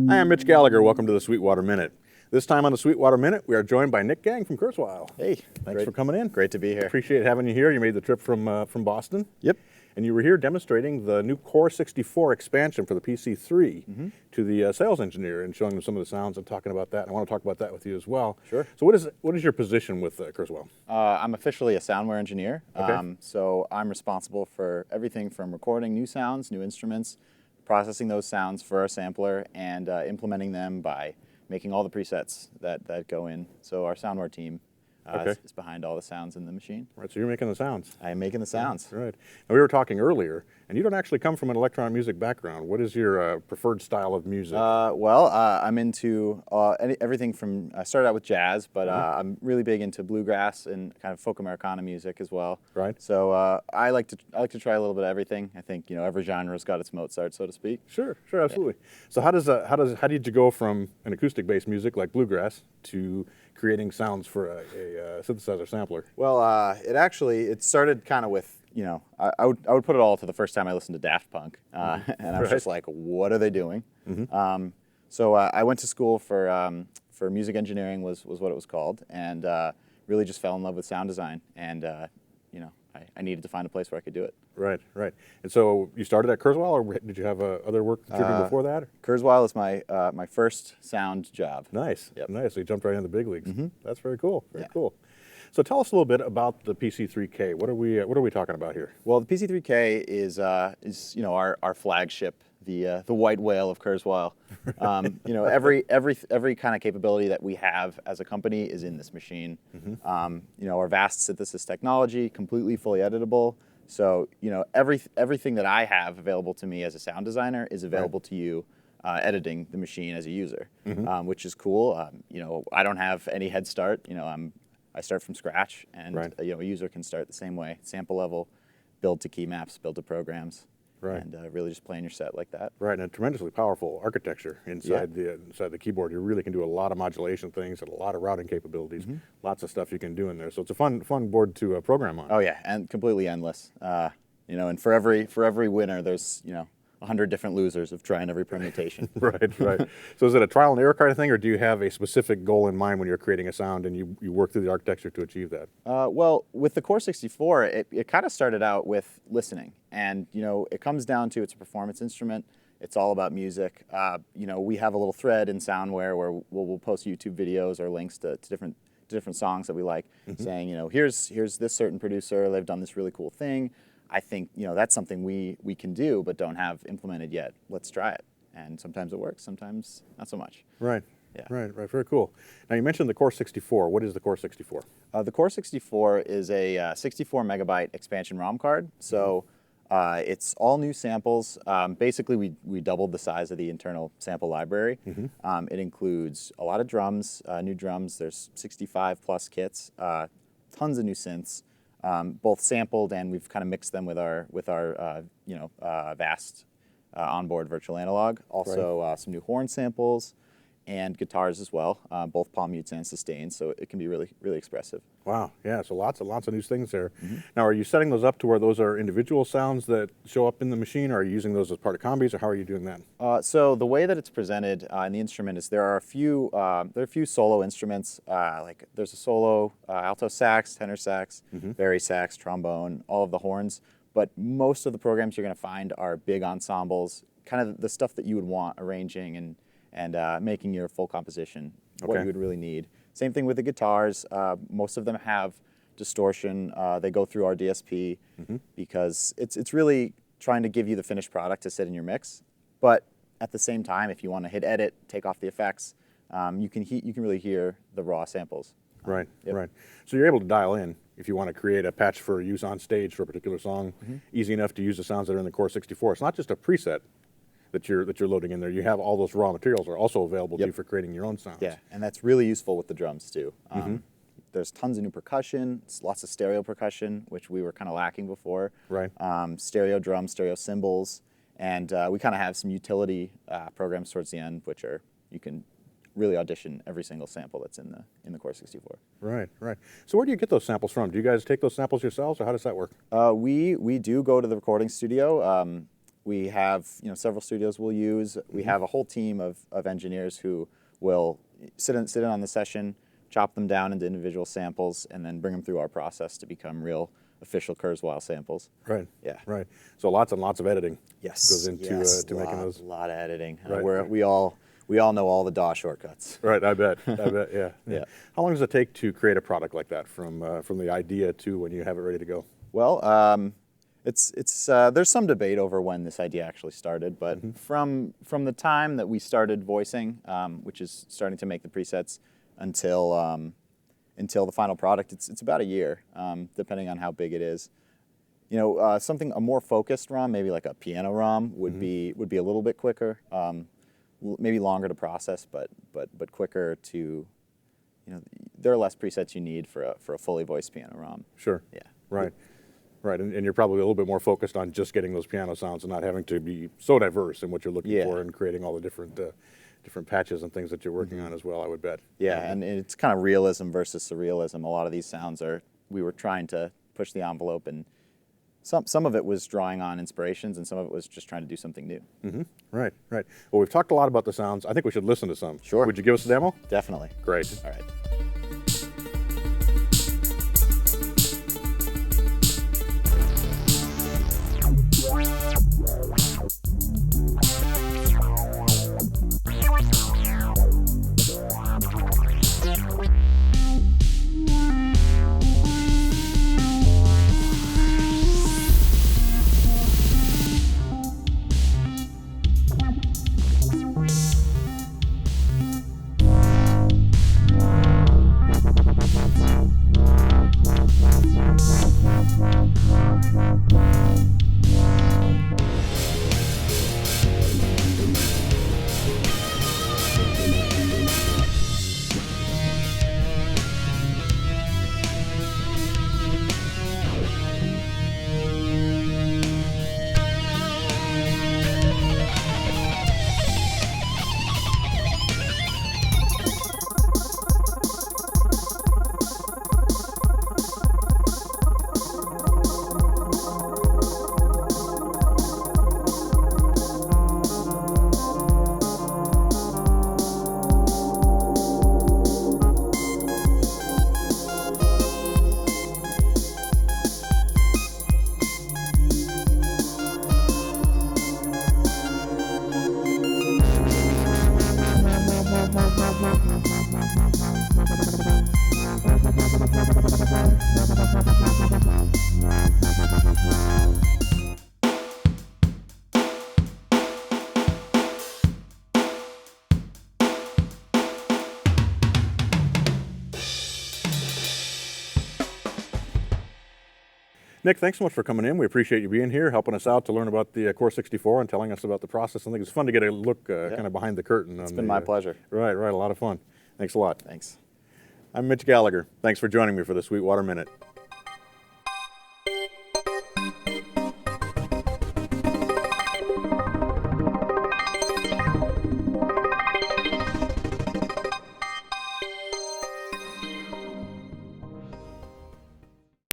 Hi, I'm Mitch Gallagher. Welcome to the Sweetwater Minute. This time on the Sweetwater Minute, we are joined by Nick Gang from Kurzweil. Hey, thanks for coming in. Great to be here. Appreciate having you here. You made the trip from Boston. Yep. And you were here demonstrating the new Core 64 expansion for the PC3 to the sales engineer and showing them some of the sounds and talking about that. I want to talk about that with you as well. Sure. So what is your position with Kurzweil? I'm officially a Soundware Engineer. Okay. So I'm responsible for everything from recording new sounds, new instruments, processing those sounds for our sampler, and implementing them by making all the presets that go in. So our Soundware team is behind all the sounds in the machine. Right, so you're making the sounds. I am making the sounds. Right. Now, we were talking earlier, and you don't actually come from an electronic music background. What is your preferred style of music? I'm into everything from, I started out with jazz, but I'm really big into bluegrass and kind of folk Americana music as well. Right. So I like to try a little bit of everything. I think every genre's got its Mozart, so to speak. Sure, absolutely. Yeah. So how did you go from an acoustic-based music like bluegrass to creating sounds for a synthesizer sampler? Well, it started kind of with, I would put it all to the first time I listened to Daft Punk, and I was just like, what are they doing? So I went to school for music engineering was what it was called, and really just fell in love with sound design, and I needed to find a place where I could do it. Right. And so you started at Kurzweil, or did you have other work that you did before that? Kurzweil is my first sound job. Nice. Yep. Nice. So you jumped right into the big leagues. That's very cool. Very cool. So tell us a little bit about the PC3K. What are we talking about here? Well, the PC3K is our flagship, the white whale of Kurzweil. Every kind of capability that we have as a company is in this machine. Our vast synthesis technology, completely fully editable. So everything that I have available to me as a sound designer is available to you editing the machine as a user, which is cool. I don't have any head start. I start from scratch, and a user can start the same way, sample level, build to key maps, build to programs. Right. And really just playing your set like that. Right, and a tremendously powerful architecture inside the keyboard. You really can do a lot of modulation things and a lot of routing capabilities. Lots of stuff you can do in there. So it's a fun board to program on. Oh yeah, and completely endless. And for every winner, there's 100 different losers of trying every permutation. Right. So is it a trial and error kind of thing, or do you have a specific goal in mind when you're creating a sound and you work through the architecture to achieve that? Well, with the Core 64, it kind of started out with listening. And, it comes down to it's a performance instrument. It's all about music. We have a little thread in Soundware where we'll post YouTube videos or links to different songs that we like, saying, here's this certain producer. They've done this really cool thing. I think that's something we can do but don't have implemented yet. Let's try it. And sometimes it works, sometimes not so much. Right. Yeah. Right. Very cool. Now you mentioned the Core 64. What is the Core 64? The Core 64 is a 64 megabyte expansion ROM card. So it's all new samples. Basically, we doubled the size of the internal sample library. It includes a lot of drums, new drums. There's 65 plus kits, tons of new synths. Both sampled, and we've kind of mixed them with our vast onboard virtual analog. Also, some new horn samples and guitars as well, both palm mutes and sustains. So it can be really, really expressive. Wow, yeah. So lots of new things there. Now, are you setting those up to where those are individual sounds that show up in the machine, or are you using those as part of combis, or how are you doing that? So the way that it's presented in the instrument is there are a few solo instruments. Like there's a solo alto sax, tenor sax, bari sax, trombone, all of the horns. But most of the programs you're going to find are big ensembles, kind of the stuff that you would want arranging and making your full composition what you would really need. Same thing with the guitars. Most of them have distortion. They go through our DSP because it's really trying to give you the finished product to sit in your mix. But at the same time, if you want to hit edit, take off the effects, you can really hear the raw samples. Right, Yep. right. So you're able to dial in if you want to create a patch for use on stage for a particular song, easy enough to use the sounds that are in the Core 64. It's not just a preset that you're loading in there. You have all those raw materials are also available to you for creating your own sounds. Yeah, and that's really useful with the drums too. There's tons of new percussion, lots of stereo percussion, which we were kind of lacking before. Right. Stereo drums, stereo cymbals, and we kind of have some utility programs towards the end, which are you can really audition every single sample that's in the Core 64. Right, right. So where do you get those samples from? Do you guys take those samples yourselves, or how does that work? We do go to the recording studio. We have several studios we'll use. We have a whole team of engineers who will sit in on the session, chop them down into individual samples, and then bring them through our process to become real official Kurzweil samples. Right. Yeah. Right. So lots and lots of editing Yes. goes into to making those. A lot of editing. Right. We all know all the DAW shortcuts. Right. I bet. I bet. Yeah. Yeah. How long does it take to create a product like that from the idea to when you have it ready to go? Well, it's there's some debate over when this idea actually started, but from the time that we started voicing, which is starting to make the presets, until the final product, it's about a year, depending on how big it is. A more focused ROM, maybe like a piano ROM, would be a little bit quicker, maybe longer to process, but quicker to, there are less presets you need for a fully voiced piano ROM. Sure. Yeah. Right. Right, and you're probably a little bit more focused on just getting those piano sounds and not having to be so diverse in what you're looking for and creating all the different patches and things that you're working on as well, I would bet. Yeah, and it's kind of realism versus surrealism. A lot of these sounds we were trying to push the envelope, and some of it was drawing on inspirations, and some of it was just trying to do something new. Right, right. Well, we've talked a lot about the sounds. I think we should listen to some. Sure. Would you give us a demo? Definitely. Great. All right. Nick, thanks so much for coming in. We appreciate you being here, helping us out to learn about the Core 64 and telling us about the process. I think it's fun to get a look kind of behind the curtain. It's been my pleasure. Right, right. A lot of fun. Thanks a lot. Thanks. I'm Mitch Gallagher. Thanks for joining me for the Sweetwater Minute.